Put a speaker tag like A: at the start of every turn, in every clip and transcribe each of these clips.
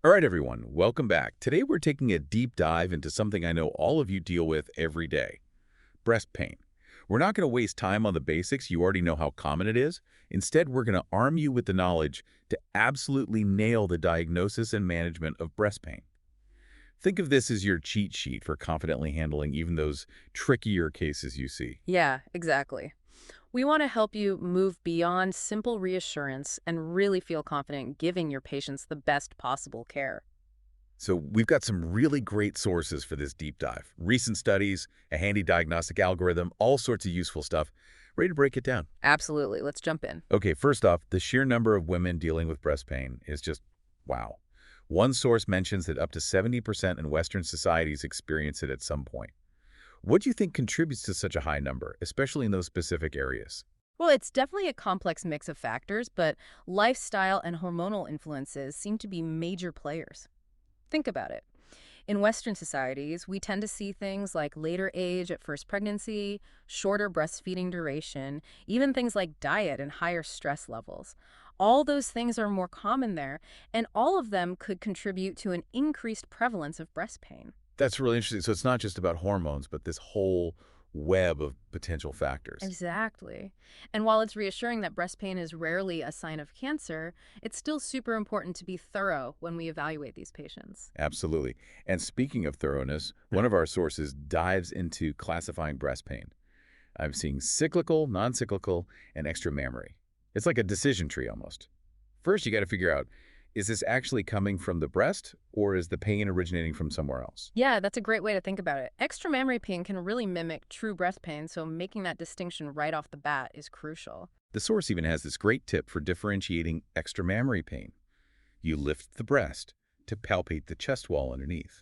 A: All right, everyone, welcome back. Today we're taking a deep dive into something I know all of you deal with every day, breast pain. We're not going to waste time on the basics. You already know how common it is. Instead, we're going to arm you with the knowledge to absolutely nail the diagnosis and management of breast pain. Think of this as your cheat sheet for confidently handling even those trickier cases you see.
B: Yeah, exactly. We want to help you move beyond simple reassurance and really feel confident giving your patients the best possible care.
A: So we've got some really great sources for this deep dive. Recent studies, a handy diagnostic algorithm, all sorts of useful stuff. Ready to break it down?
B: Absolutely. Let's jump in.
A: Okay, first off, the sheer number of women dealing with breast pain is just wow. One source mentions that up to 70% in Western societies experience it at some point. What do you think contributes to such a high number, especially in those specific areas?
B: Well, it's definitely a complex mix of factors, but lifestyle and hormonal influences seem to be major players. Think about it. In Western societies, we tend to see things like later age at first pregnancy, shorter breastfeeding duration, even things like diet and higher stress levels. All those things are more common there, and all of them could contribute to an increased prevalence of breast pain.
A: That's really interesting. So it's not just about hormones, but this whole web of potential factors.
B: Exactly. And while it's reassuring that breast pain is rarely a sign of cancer, it's still super important to be thorough when we evaluate these patients.
A: Absolutely. And speaking of thoroughness, one of our sources dives into classifying breast pain. I'm seeing cyclical, non-cyclical, and extramammary. It's like a decision tree almost. First, you got to figure out, is this actually coming from the breast or is the pain originating from somewhere else?
B: Yeah, that's a great way to think about it. Extramammary pain can really mimic true breast pain, so making that distinction right off the bat is crucial.
A: The source even has this great tip for differentiating extramammary pain. You lift the breast to palpate the chest wall underneath.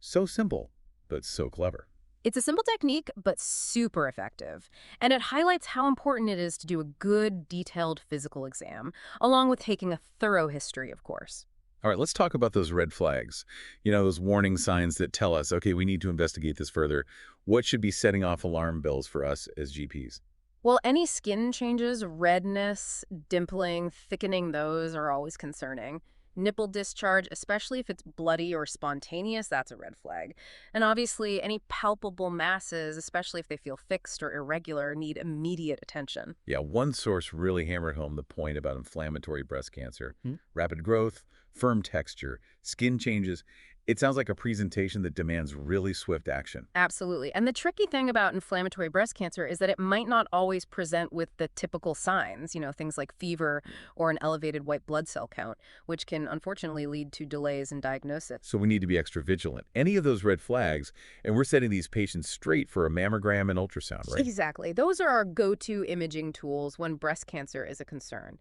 A: So simple, but so clever.
B: It's a simple technique, but super effective. And it highlights how important it is to do a good, detailed physical exam, along with taking a thorough history, of course.
A: All right, let's talk about those red flags. Those warning signs that tell us, okay, we need to investigate this further. What should be setting off alarm bells for us as GPs?
B: Well, any skin changes, redness, dimpling, thickening, those are always concerning. Nipple discharge, especially if it's bloody or spontaneous, that's a red flag. And obviously, any palpable masses, especially if they feel fixed or irregular, need immediate attention.
A: Yeah, one source really hammered home the point about inflammatory breast cancer.
B: Hmm?
A: Rapid growth, firm texture, skin changes. It sounds like a presentation that demands really swift action.
B: Absolutely. And the tricky thing about inflammatory breast cancer is that it might not always present with the typical signs, things like fever or an elevated white blood cell count, which can unfortunately lead to delays in diagnosis.
A: So we need to be extra vigilant. Any of those red flags, and we're setting these patients straight for a mammogram and ultrasound, right?
B: Exactly. Those are our go-to imaging tools when breast cancer is a concern.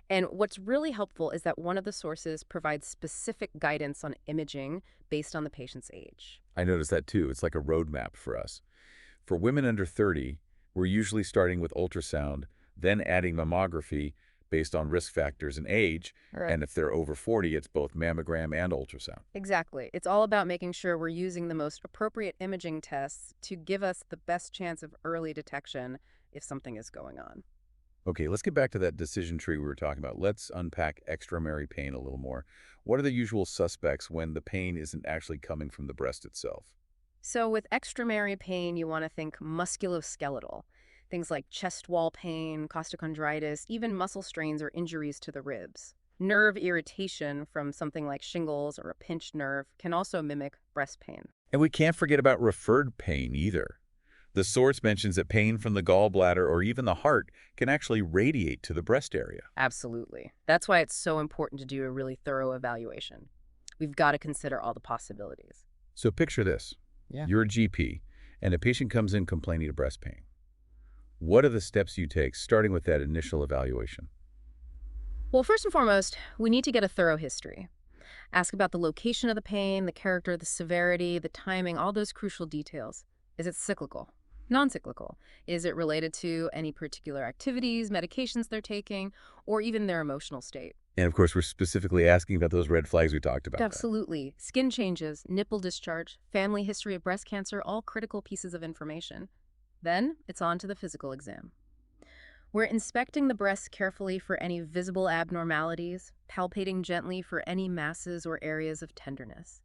B: And what's really helpful is that one of the sources provides specific guidance on imaging based on the patient's age.
A: I noticed that too. It's like a roadmap for us. For women under 30, we're usually starting with ultrasound, then adding mammography based on risk factors and age.
B: All right.
A: And if they're over 40, it's both mammogram and ultrasound.
B: Exactly. It's all about making sure we're using the most appropriate imaging tests to give us the best chance of early detection if something is going on.
A: Okay, let's get back to that decision tree we were talking about. Let's unpack extramemory pain a little more. What are the usual suspects when the pain isn't actually coming from the breast itself?
B: So with extramemory pain, you want to think musculoskeletal. Things like chest wall pain, costochondritis, even muscle strains or injuries to the ribs. Nerve irritation from something like shingles or a pinched nerve can also mimic breast pain.
A: And we can't forget about referred pain either. The source mentions that pain from the gallbladder or even the heart can actually radiate to the breast area.
B: Absolutely. That's why it's so important to do a really thorough evaluation. We've got to consider all the possibilities.
A: So picture this.
B: Yeah.
A: You're a GP, and a patient comes in complaining of breast pain. What are the steps you take, starting with that initial evaluation?
B: Well, first and foremost, we need to get a thorough history. Ask about the location of the pain, the character, the severity, the timing, all those crucial details. Is it cyclical? Non-cyclical? Is it related to any particular activities, medications they're taking, or even their emotional state?
A: And of course, we're specifically asking about those red flags we talked about.
B: Absolutely. Skin changes, nipple discharge, family history of breast cancer, all critical pieces of information. Then it's on to the physical exam. We're inspecting the breasts carefully for any visible abnormalities, palpating gently for any masses or areas of tenderness.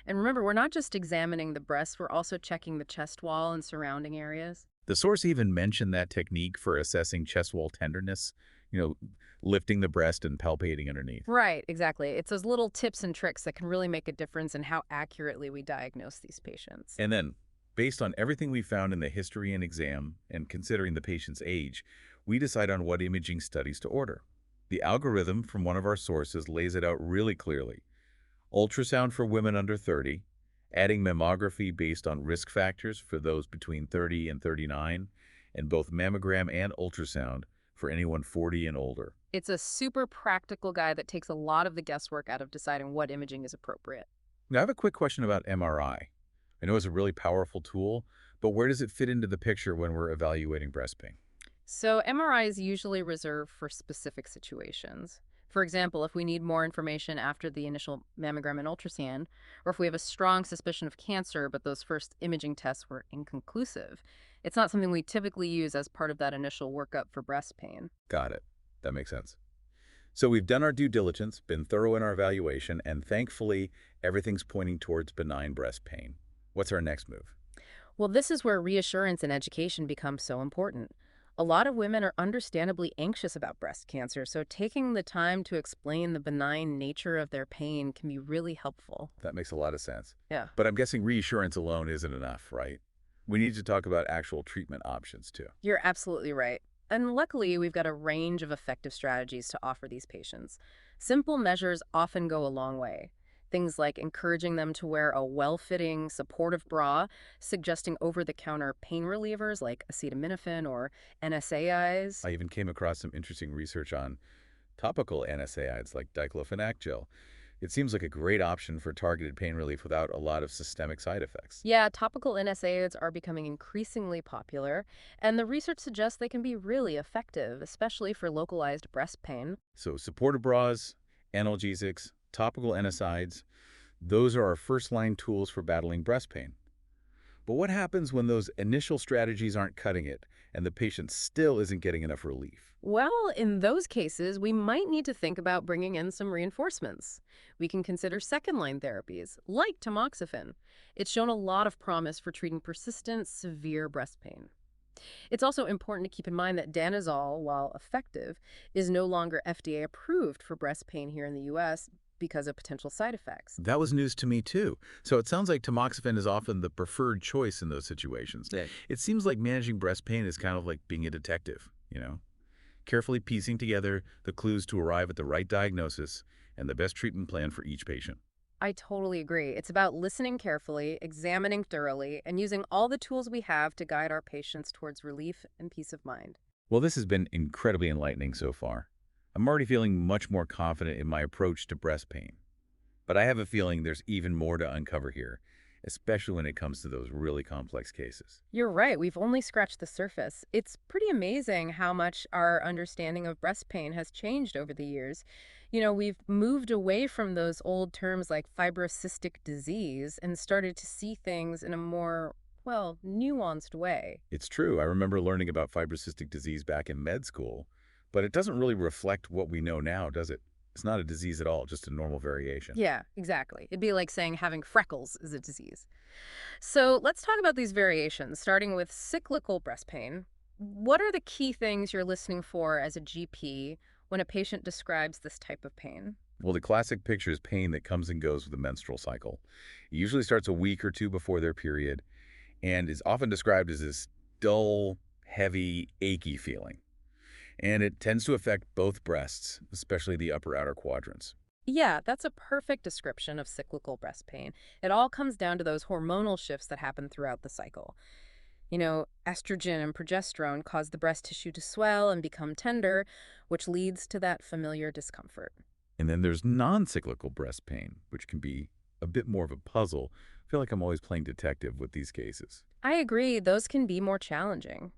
B: And remember, we're not just examining the breasts, we're also checking the chest wall and surrounding areas.
A: The source even mentioned that technique for assessing chest wall tenderness, you know, lifting the breast and palpating underneath.
B: Right, exactly. It's those little tips and tricks that can really make a difference in how accurately we diagnose these patients.
A: And then, based on everything we found in the history and exam, and considering the patient's age, we decide on what imaging studies to order. The algorithm from one of our sources lays it out really clearly. Ultrasound for women under 30, adding mammography based on risk factors for those between 30 and 39, and both mammogram and ultrasound for anyone 40 and older.
B: It's a super practical guide that takes a lot of the guesswork out of deciding what imaging is appropriate.
A: Now, I have a quick question about MRI. I know it's a really powerful tool, but where does it fit into the picture when we're evaluating breast pain?
B: So MRI is usually reserved for specific situations. For example, if we need more information after the initial mammogram and ultrasound, or if we have a strong suspicion of cancer but those first imaging tests were inconclusive, it's not something we typically use as part of that initial workup for breast pain.
A: Got it. That makes sense. So we've done our due diligence, been thorough in our evaluation, and thankfully, everything's pointing towards benign breast pain. What's our next move?
B: Well, this is where reassurance and education become so important. A lot of women are understandably anxious about breast cancer, so taking the time to explain the benign nature of their pain can be really helpful.
A: That makes a lot of sense.
B: Yeah.
A: But I'm guessing reassurance alone isn't enough, right? We need to talk about actual treatment options, too.
B: You're absolutely right. And luckily, we've got a range of effective strategies to offer these patients. Simple measures often go a long way. Things like encouraging them to wear a well-fitting, supportive bra, suggesting over-the-counter pain relievers like acetaminophen or NSAIDs.
A: I even came across some interesting research on topical NSAIDs like diclofenac gel. It seems like a great option for targeted pain relief without a lot of systemic side effects.
B: Yeah, topical NSAIDs are becoming increasingly popular, and the research suggests they can be really effective, especially for localized breast pain.
A: So supportive bras, analgesics, topical NSAIDs, those are our first-line tools for battling breast pain. But what happens when those initial strategies aren't cutting it and the patient still isn't getting enough relief?
B: Well, in those cases, we might need to think about bringing in some reinforcements. We can consider second-line therapies, like tamoxifen. It's shown a lot of promise for treating persistent, severe breast pain. It's also important to keep in mind that danazol, while effective, is no longer FDA approved for breast pain here in the U.S. because of potential side effects.
A: That was news to me too. So it sounds like tamoxifen is often the preferred choice in those situations.
B: Yeah.
A: It seems like managing breast pain is kind of like being a detective, carefully piecing together the clues to arrive at the right diagnosis and the best treatment plan for each patient.
B: I totally agree. It's about listening carefully, examining thoroughly, and using all the tools we have to guide our patients towards relief and peace of mind.
A: Well, this has been incredibly enlightening so far. I'm already feeling much more confident in my approach to breast pain. But I have a feeling there's even more to uncover here, especially when it comes to those really complex cases.
B: You're right. We've only scratched the surface. It's pretty amazing how much our understanding of breast pain has changed over the years. We've moved away from those old terms like fibrocystic disease and started to see things in a more, well, nuanced way.
A: It's true. I remember learning about fibrocystic disease back in med school, but it doesn't really reflect what we know now, does it? It's not a disease at all, just a normal variation.
B: Yeah, exactly. It'd be like saying having freckles is a disease. So let's talk about these variations, starting with cyclical breast pain. What are the key things you're listening for as a GP when a patient describes this type of pain?
A: Well, the classic picture is pain that comes and goes with the menstrual cycle. It usually starts a week or two before their period and is often described as this dull, heavy, achy feeling. And it tends to affect both breasts, especially the upper outer quadrants.
B: Yeah, that's a perfect description of cyclical breast pain. It all comes down to those hormonal shifts that happen throughout the cycle. Estrogen and progesterone cause the breast tissue to swell and become tender, which leads to that familiar discomfort.
A: And then there's non-cyclical breast pain, which can be a bit more of a puzzle. I feel like I'm always playing detective with these cases.
B: I agree, those can be more challenging.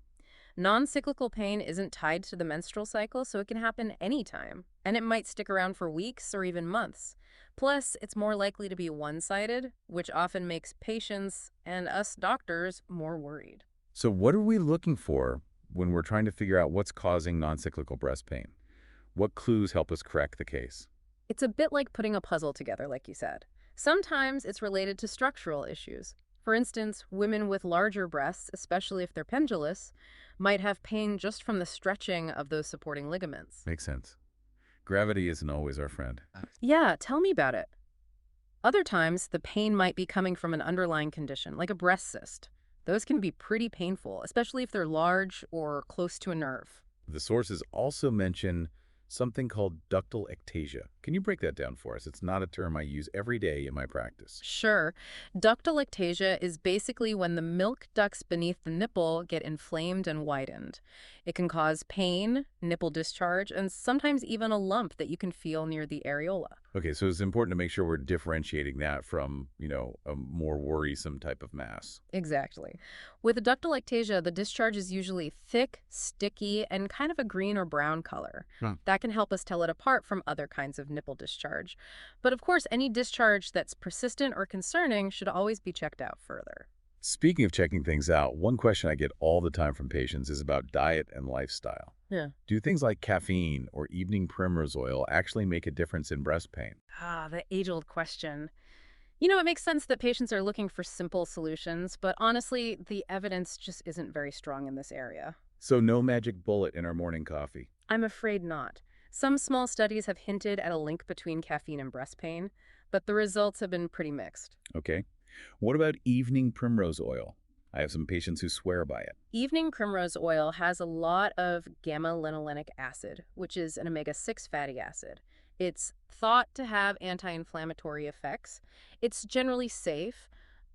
B: Non-cyclical pain isn't tied to the menstrual cycle, so it can happen anytime, and it might stick around for weeks or even months. Plus, it's more likely to be one-sided, which often makes patients and us doctors more worried.
A: So what are we looking for when we're trying to figure out what's causing non-cyclical breast pain? What clues help us crack the case?
B: It's a bit like putting a puzzle together, like you said. Sometimes it's related to structural issues. For instance, women with larger breasts, especially if they're pendulous, might have pain just from the stretching of those supporting ligaments.
A: Makes sense. Gravity isn't always our friend.
B: Yeah, tell me about it. Other times, the pain might be coming from an underlying condition, like a breast cyst. Those can be pretty painful, especially if they're large or close to a nerve.
A: The sources also mention something called ductal ectasia. Can you break that down for us? It's not a term I use every day in my practice.
B: Sure. Ductal ectasia is basically when the milk ducts beneath the nipple get inflamed and widened. It can cause pain, nipple discharge, and sometimes even a lump that you can feel near the areola.
A: Okay, so it's important to make sure we're differentiating that from, a more worrisome type of mass.
B: Exactly. With ductal ectasia, the discharge is usually thick, sticky, and kind of a green or brown color. That can help us tell it apart from other kinds of nipple discharge. But of course, any discharge that's persistent or concerning should always be checked out further.
A: Speaking of checking things out, one question I get all the time from patients is about diet and lifestyle.
B: Yeah.
A: Do things like caffeine or evening primrose oil actually make a difference in breast pain?
B: The age-old question. It makes sense that patients are looking for simple solutions, but honestly, the evidence just isn't very strong in this area.
A: So no magic bullet in our morning coffee.
B: I'm afraid not. Some small studies have hinted at a link between caffeine and breast pain, but the results have been pretty mixed.
A: Okay. What about evening primrose oil? I have some patients who swear by it.
B: Evening primrose oil has a lot of gamma-linolenic acid, which is an omega-6 fatty acid. It's thought to have anti-inflammatory effects. It's generally safe,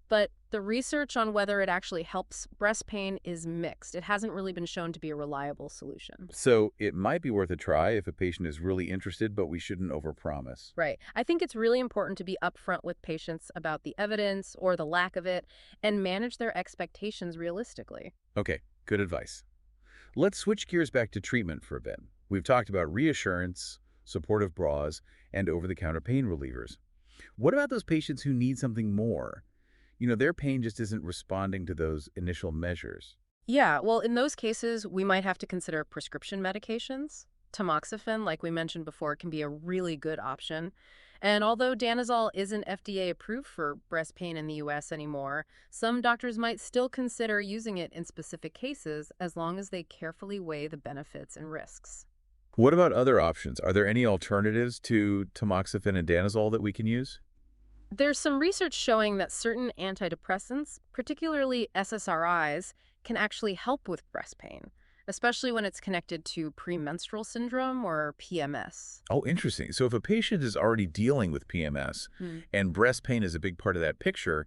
B: but the research on whether it actually helps breast pain is mixed. It hasn't really been shown to be a reliable solution.
A: So it might be worth a try if a patient is really interested, but we shouldn't overpromise.
B: Right. I think it's really important to be upfront with patients about the evidence or the lack of it and manage their expectations realistically.
A: Okay, good advice. Let's switch gears back to treatment for a bit. We've talked about reassurance, supportive bras, and over-the-counter pain relievers. What about those patients who need something more? Their pain just isn't responding to those initial measures.
B: Yeah, well, in those cases, we might have to consider prescription medications. Tamoxifen, like we mentioned before, can be a really good option. And although danazol isn't FDA approved for breast pain in the US anymore, some doctors might still consider using it in specific cases as long as they carefully weigh the benefits and risks.
A: What about other options? Are there any alternatives to tamoxifen and danazol that we can use?
B: There's some research showing that certain antidepressants, particularly SSRIs, can actually help with breast pain, especially when it's connected to premenstrual syndrome or PMS.
A: Oh, interesting. So if a patient is already dealing with PMS and breast pain is a big part of that picture,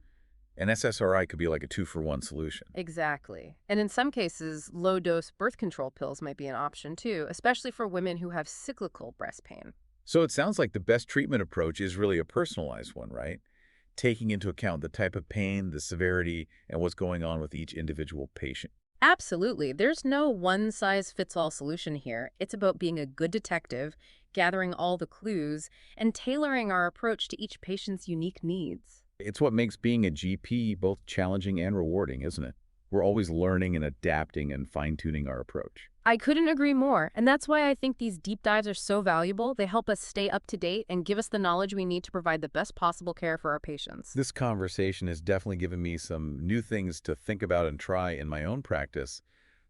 A: an SSRI could be like a two-for-one solution.
B: Exactly. And in some cases, low-dose birth control pills might be an option too, especially for women who have cyclical breast pain.
A: So it sounds like the best treatment approach is really a personalized one, right? Taking into account the type of pain, the severity, and what's going on with each individual patient.
B: Absolutely. There's no one-size-fits-all solution here. It's about being a good detective, gathering all the clues, and tailoring our approach to each patient's unique needs.
A: It's what makes being a GP both challenging and rewarding, isn't it? We're always learning and adapting and fine-tuning our approach.
B: I couldn't agree more, and that's why I think these deep dives are so valuable. They help us stay up to date and give us the knowledge we need to provide the best possible care for our patients.
A: This conversation has definitely given me some new things to think about and try in my own practice,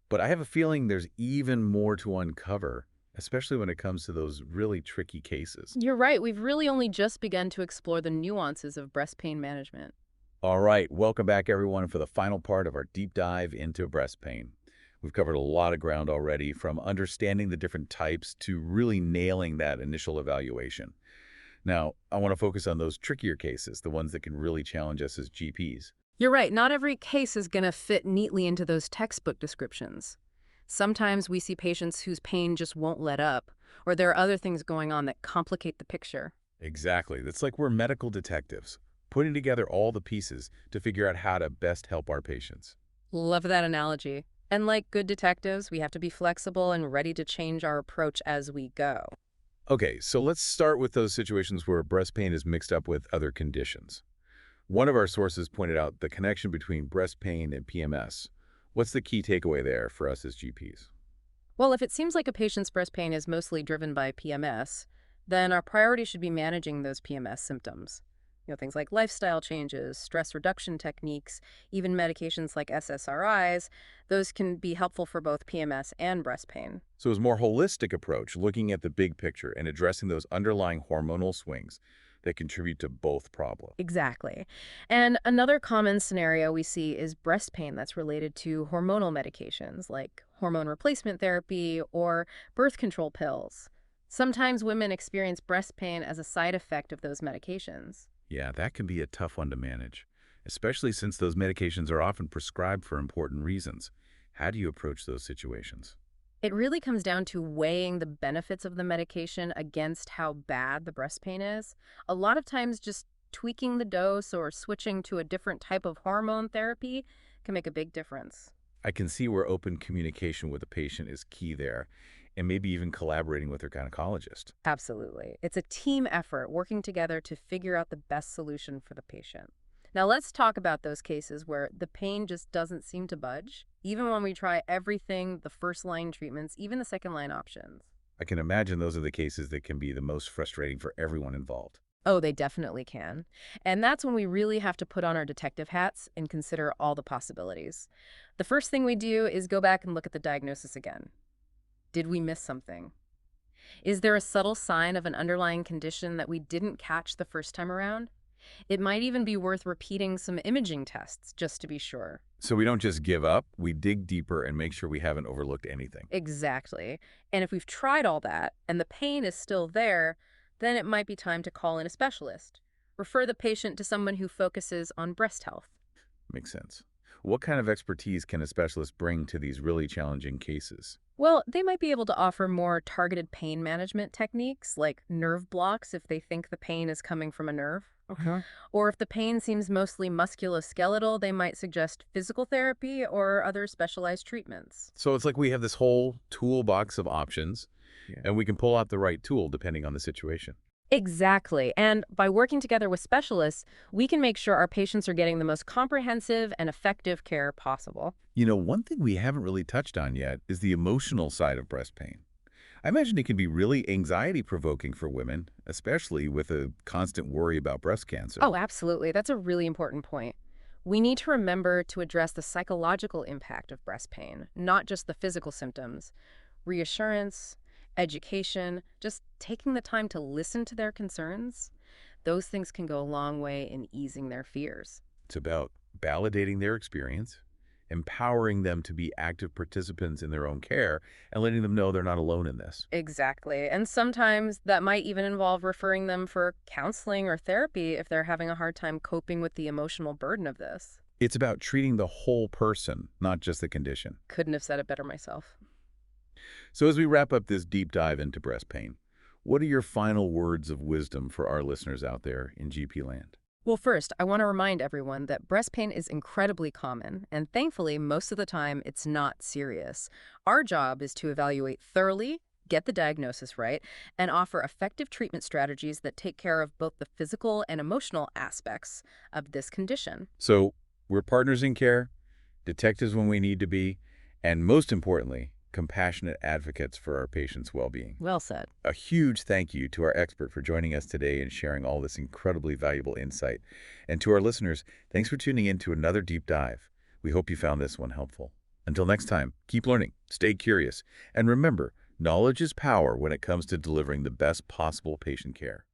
A: but I have a feeling there's even more to uncover, especially when it comes to those really tricky cases.
B: You're right. We've really only just begun to explore the nuances of breast pain management.
A: All right, welcome back everyone for the final part of our deep dive into breast pain. We've covered a lot of ground already, from understanding the different types to really nailing that initial evaluation. Now, I want to focus on those trickier cases, the ones that can really challenge us as GPs.
B: You're right. Not every case is going to fit neatly into those textbook descriptions. Sometimes we see patients whose pain just won't let up, or there are other things going on that complicate the picture.
A: Exactly. It's like we're medical detectives, putting together all the pieces to figure out how to best help our patients.
B: Love that analogy. And like good detectives, we have to be flexible and ready to change our approach as we go.
A: Okay, so let's start with those situations where breast pain is mixed up with other conditions. One of our sources pointed out the connection between breast pain and PMS, What's the key takeaway there for us as GPs?
B: Well, if it seems like a patient's breast pain is mostly driven by PMS, then our priority should be managing those PMS symptoms. Things like lifestyle changes, stress reduction techniques, even medications like SSRIs, those can be helpful for both PMS and breast pain.
A: So it's a more holistic approach, looking at the big picture and addressing those underlying hormonal swings that contribute to both problems.
B: Exactly. And another common scenario we see is breast pain that's related to hormonal medications like hormone replacement therapy or birth control pills. Sometimes women experience breast pain as a side effect of those medications.
A: Yeah, that can be a tough one to manage, especially since those medications are often prescribed for important reasons. How do you approach those situations?
B: It really comes down to weighing the benefits of the medication against how bad the breast pain is. A lot of times, just tweaking the dose or switching to a different type of hormone therapy can make a big difference.
A: I can see where open communication with the patient is key there, and maybe even collaborating with their gynecologist.
B: Absolutely. It's a team effort working together to figure out the best solution for the patient. Now, let's talk about those cases where the pain just doesn't seem to budge, even when we try everything, the first line treatments, even the second line options.
A: I can imagine those are the cases that can be the most frustrating for everyone involved.
B: Oh, they definitely can. And that's when we really have to put on our detective hats and consider all the possibilities. The first thing we do is go back and look at the diagnosis again. Did we miss something? Is there a subtle sign of an underlying condition that we didn't catch the first time around? It might even be worth repeating some imaging tests just to be sure.
A: So we don't just give up, we dig deeper and make sure we haven't overlooked anything.
B: Exactly. And if we've tried all that and the pain is still there, then it might be time to call in a specialist. Refer the patient to someone who focuses on breast health.
A: Makes sense. What kind of expertise can a specialist bring to these really challenging cases?
B: Well, they might be able to offer more targeted pain management techniques like nerve blocks if they think the pain is coming from a nerve.
A: Okay.
B: Or if the pain seems mostly musculoskeletal, they might suggest physical therapy or other specialized treatments.
A: So it's like we have this whole toolbox of options, and we can pull out the right tool depending on the situation.
B: Exactly. And by working together with specialists, we can make sure our patients are getting the most comprehensive and effective care possible.
A: One thing we haven't really touched on yet is the emotional side of breast pain. I imagine it can be really anxiety-provoking for women, especially with a constant worry about breast cancer.
B: Oh, absolutely. That's a really important point. We need to remember to address the psychological impact of breast pain, not just the physical symptoms. Reassurance, education, just taking the time to listen to their concerns, those things can go a long way in easing their fears.
A: It's about validating their experience, empowering them to be active participants in their own care, and letting them know they're not alone in this.
B: Exactly. And sometimes that might even involve referring them for counseling or therapy if they're having a hard time coping with the emotional burden of this.
A: It's about treating the whole person, not just the condition.
B: Couldn't have said it better myself.
A: So as we wrap up this deep dive into breast pain, what are your final words of wisdom for our listeners out there in GP land?
B: Well, first, I want to remind everyone that breast pain is incredibly common, and thankfully, most of the time, it's not serious. Our job is to evaluate thoroughly, get the diagnosis right, and offer effective treatment strategies that take care of both the physical and emotional aspects of this condition.
A: So we're partners in care, detectives when we need to be, and most importantly, compassionate advocates for our patients' well-being.
B: Well said.
A: A huge thank you to our expert for joining us today and sharing all this incredibly valuable insight. And to our listeners, thanks for tuning in to another deep dive. We hope you found this one helpful. Until next time, keep learning, stay curious, and remember, knowledge is power when it comes to delivering the best possible patient care.